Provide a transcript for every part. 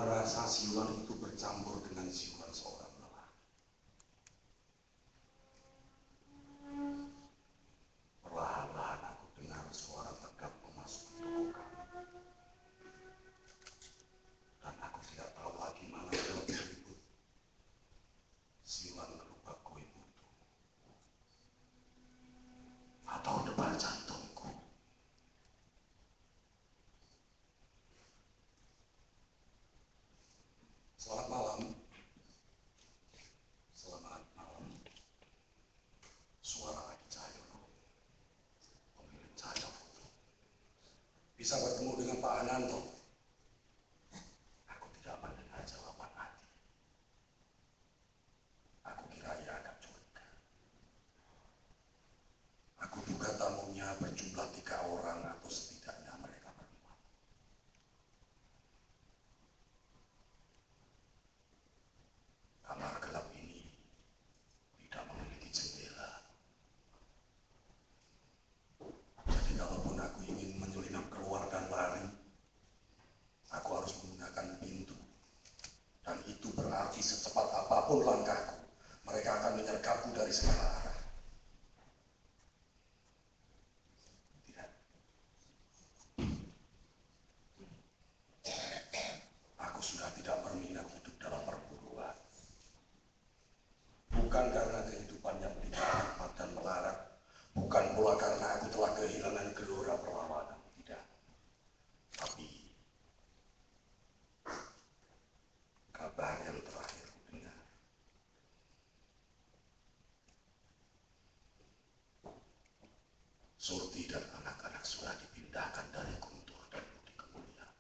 merasa siulan itu bercampur dengan siulan seorang lelaki. Perlahan-lahan aku dengar suara tegap memasuki toko kami. Dan aku tidak tahu lagi mana yang lebih ribut, siulan gerobak kue putu atau debar jantungku. Selamat malam. Selamat malam. Suara Adi Cahyono, pemilik Cahyo Foto. Bisa bertemu dengan Pak Ananto. Aku tidak mendengar jawaban Adi. Aku kira ia akan curiga. Aku duga tamunya berjumlah 3 orang atau setidaknya mereka berdua. Kamar gelap ini tidak memiliki jendela. Jadi kalaupun aku ingin menyelinap keluar dan lari, aku harus menggunakan pintu. Dan itu berarti secepat apapun langkahku, mereka akan menyergapku dari segala arah. Tidak. Aku sudah tidak berminat hidup dalam perburuan. Bukan karena kehidupan yang tidak nikmat dan melarat. Bukan pula karena aku telah kehilangan gelora perlawanan. Tidak. Tapi kabar yang terakhir dengar. Surti dan anak-anak sudah dipindahkan dari Guntur dan Budi Kemuliaan.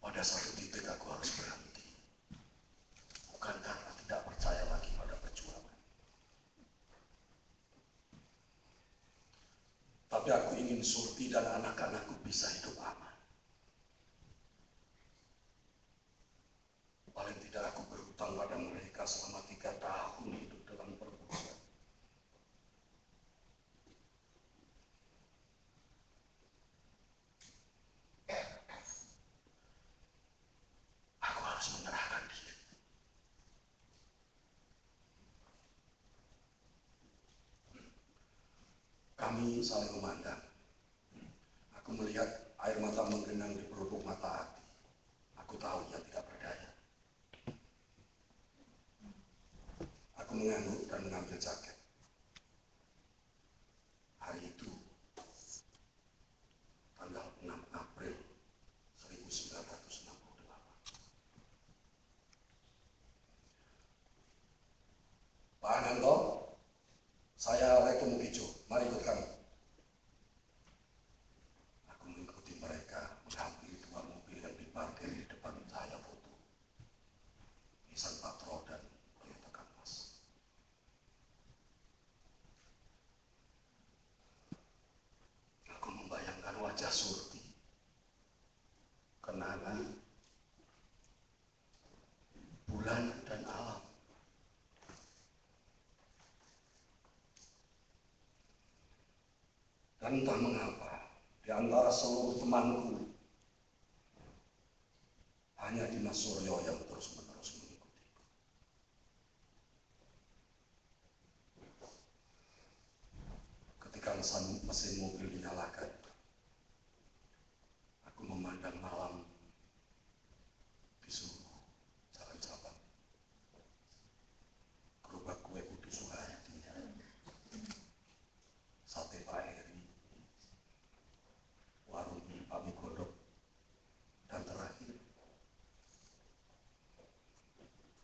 Pada satu titik aku harus berhenti. Bukan karena tidak percaya lagi pada perjuangan. Tapi aku ingin Surti dan anak-anakku bisa hidup aman. Paling tidak aku berhutang pada mereka selama 3 tahun hidup dalam perburuan. Aku harus menyerahkan diri. Kami saling memandang. Aku melihat air mata menggenang di pelupuk mata Adi. Aku tahu ia tidak berdaya. Aku mengangguk dan mengambil jaket. Hari itu, tanggal 6 April 1968. Pak Ananto, saya Leko Mugijo. Mari ikut kami. Aku mengikuti mereka menghampiri 2 mobil yang diparkir di depan Cahyo Foto. Nissan Patrol dan Toyota Canvas. Aku membayangkan wajah Surti, kenangan, bulan dan alam. Dan entah mengapa, di antara seluruh temanku, hanya Dimas Suryo yang terus-menerus mengikutiku. Ketika mesin mobil dinyalakan, aku memandang malam di seluruh jalan Sabang. Gerobak kue putu Suhardi, sate Pak Eri, warung Pak Migodok, dan terakhir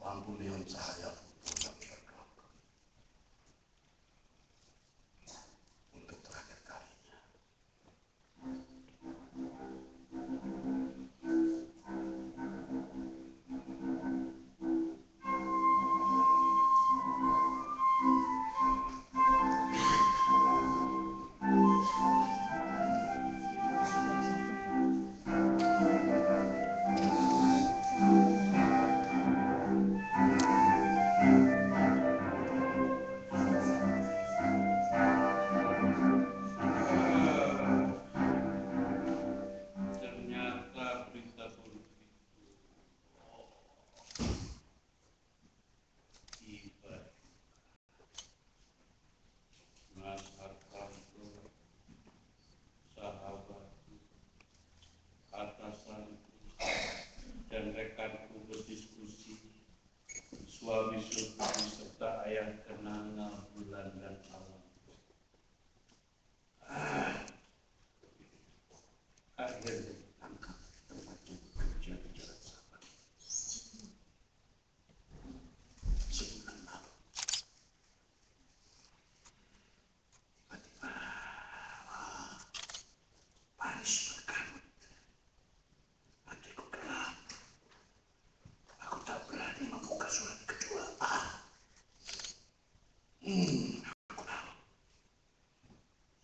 lampu neon Cahyo Foto yang tergelap untuk terakhir kalinya.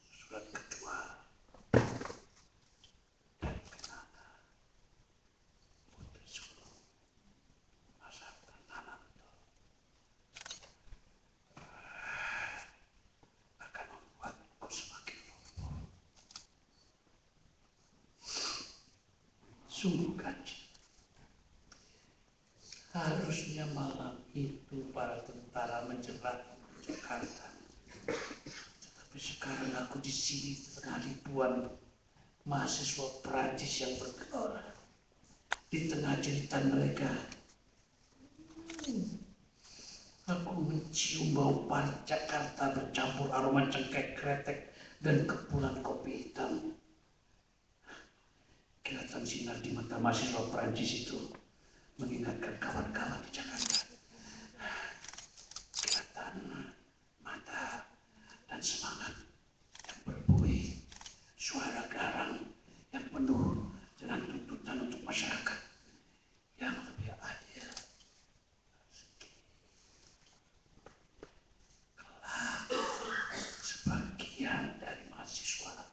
Surat kedua dari Kenanga Putri Sulung Mas Nananto akan membuatku semakin lumpuh. Sungguh ganjil. Harusnya malam itu para tentara menjerat Jakarta. Tapi sekarang aku di sini tengah ribuan mahasiswa Perancis yang bergelora. Di tengah jeritan mereka, aku mencium bau parit Jakarta bercampur aroma cengkeh kretek dan kepulan kopi hitam. Kilatan sinar di mata mahasiswa Perancis itu mengingatkan kawan-kawan di Jakarta. Kilatan mata dan semangat yang berbuih, suara garang yang penuh dengan tuntutan untuk masyarakat yang lebih adil. Kelak, sebagian dari mahasiswa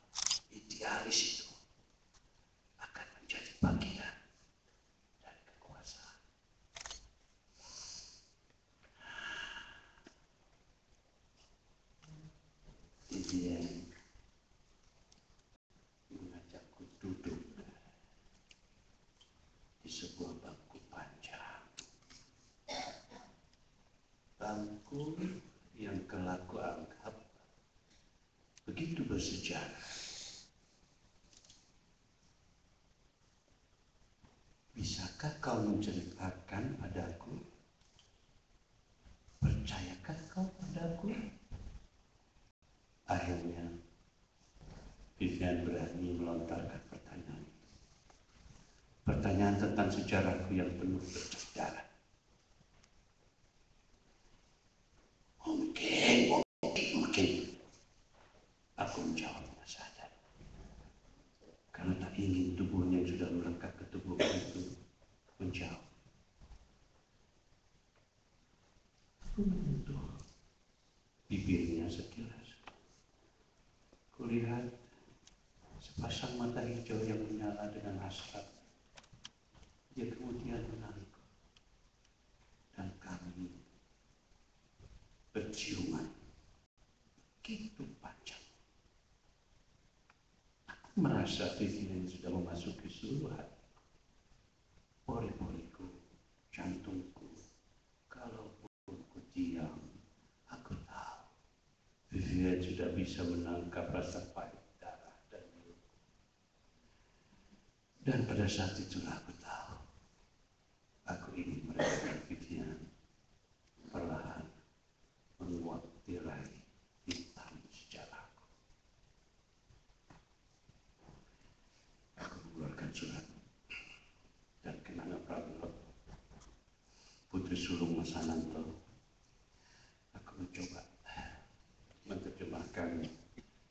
idealis itu akan menjadi bagian dari kekuasaan. Dia mengajakku duduk di sebuah bangku panjang. Bangku yang kelak kuanggap begitu bersejarah. Bisakah kau menceritakan padaku? Percayakah kau padaku? Akhirnya Vivian berani melontarkan pertanyaan. Pertanyaan tentang sejarahku yang penuh bersejarah. Mungkin. Aku menjawabnya sadar. Karena tak ingin tubuhnya yang sudah melekat ke tubuhku itu menjauh. Aku menyentuh bibirnya sekilas. Kulihat sepasang mata hijau yang menyala dengan hasrat. Dia kemudian menarik dan kami berciuman begitu panjang. Aku merasa Vivian sudah memasuki seluruh hati. Pori-poriku, jantungku, kalaupun ku diam, aku tahu Vivian sudah bisa menangkap rasa pahit darah dan miluku. Dan pada saat itulah aku tahu, aku ingin merasakan Vivian perlahan menguap tirai hitam sejarahku. Aku mengeluarkan surat dan Kenanga Prabowo, Putri Sulung Mas Nananto. Aku mencoba menerjemahkan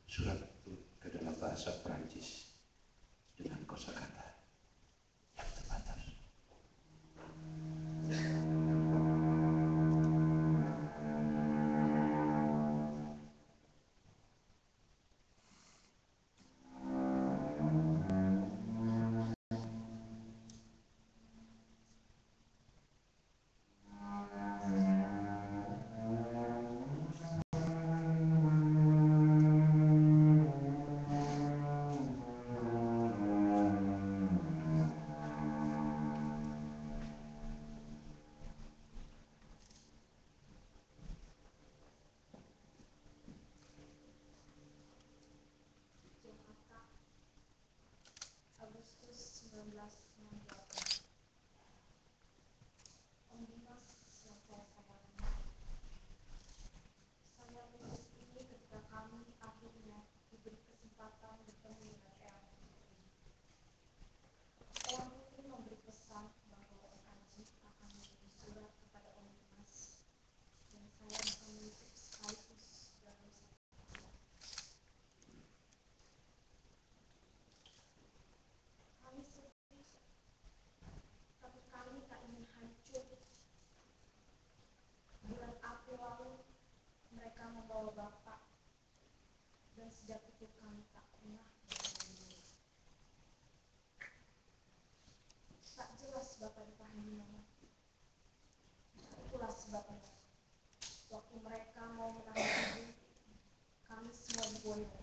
surat itu ke dalam bahasa Perancis dengan kosakata yang terbatas. membawa Bapak, dan sejak itu kami tak pernah bertemu. Tak jelas Bapak ditahan di mana. Itulah sebabnya, waktu mereka mau menahan Ibu, kami semua diboyong.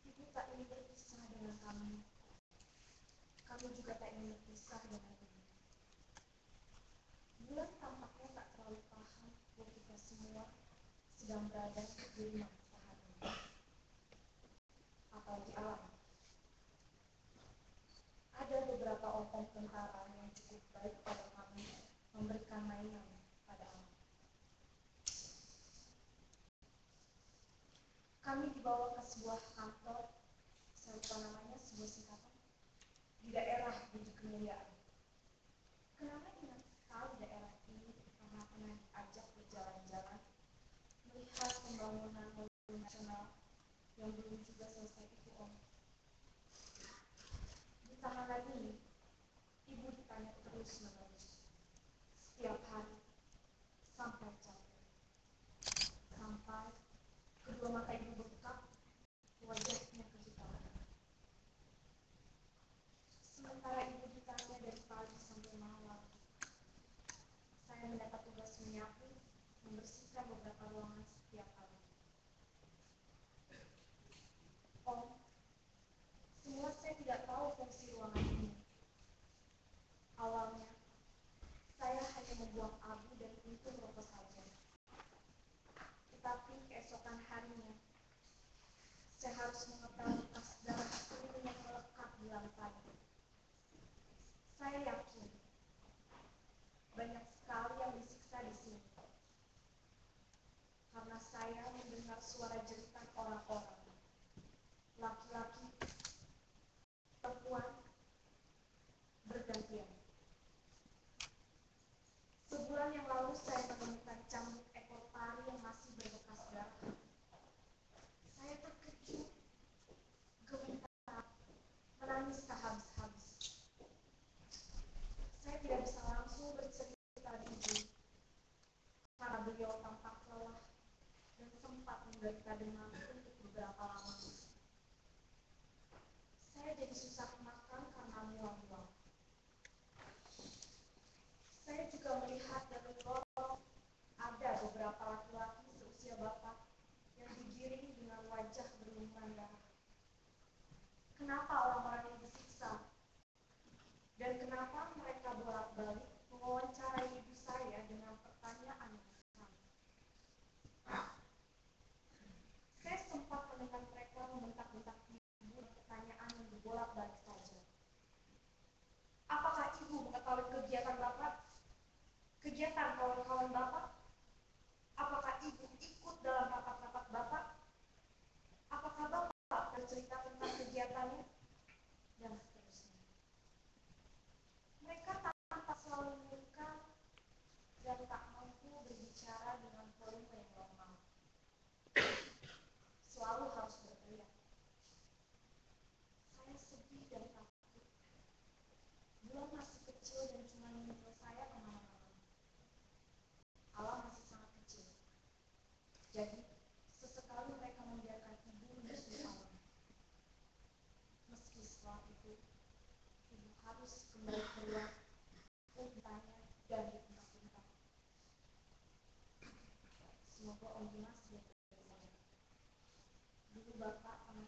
Ibu tak ingin berpisah dengan kami. Kami juga tak ingin berpisah dengan Ibu. Bulan tampaknya tak terlalu paham bahwa kita semua sedang berada di rumah saat ini, atau di alam. Ada beberapa oknum tentara yang cukup baik pada kami memberikan mainan pada alam. Kami dibawa ke sebuah kantor, saya lupa namanya, sebuah singkatan, di daerah Bukit Kemuliaan. Kenapa ingat sekali daerah ini karena pernah diajak berjalan-jalan melihat pembangunan monumen nasional yang belum juga selesai itu, Om. Di tahanan ini, Ibu ditanya terus-menerus, setiap hari, sampai capek. Sampai kedua mata Ibu bengkak, wajahnya kehitaman. Sementara Ibu ditanya dari pagi sampai malam, saya mendapat tugas menyapu, membersihkan beberapa ruangan setiap hari. Om, semula saya tidak tahu fungsi ruangan ini. Awalnya, saya hanya membuang abu dan puntung rokok saja. Tetapi keesokan harinya, saya harus mengepel bekas darah seluruh yang melekat di lantai. Saya yakin banyak sekali yang disiksa di sini. Karena saya mendengar suara jeritan orang-orang, laki-laki, perempuan, bergantian. Sebulan yang lalu saya menemukan cambuk ekor pari yang masih berbekas darah. Saya terkejut, gemetar, menangis tak habis-habis. Saya tidak bisa langsung bercerita di Ibu, karena beliau tampak lelah dan sempat menderita demam untuk beberapa lama. Saya jadi susah makan karena mual-mual. Saya juga melihat dari lorong ada beberapa laki-laki seusia Bapak yang digiring dengan wajah berlumuran darah. Kenapa orang-orang ini disiksa? Dan kenapa mereka bolak-balik mewawancarai ibu saya dengan pertanyaan yang sama? Saya sempat mendengar mereka membentak-bentak ibu dengan pertanyaan yang berbolak-balik saja. Apakah Ibu mengetahui kegiatan Bapak? Kegiatan kawan-kawan Bapak? Apakah Ibu ikut dalam rapat-rapat Bapak? Apakah Bapak bercerita tentang kegiatannya? Dan seterusnya. Mereka tampak selalu mengurungkan dan tak mampu berbicara dengan volume yang normal. Selalu harus berteriak. Saya sedih dan takut. Bulan masih kecil dan cuma menyusul saya kemana-mana. Alam masih sangat kecil. Jadi, sesekali mereka membiarkan Ibu menyusul alam. Meski setelah itu, Ibu harus kembali keluar untuk ditanya dan dibentak-bentak. Semoga Om Dimas baik-baik saja. Dulu Bapak pernah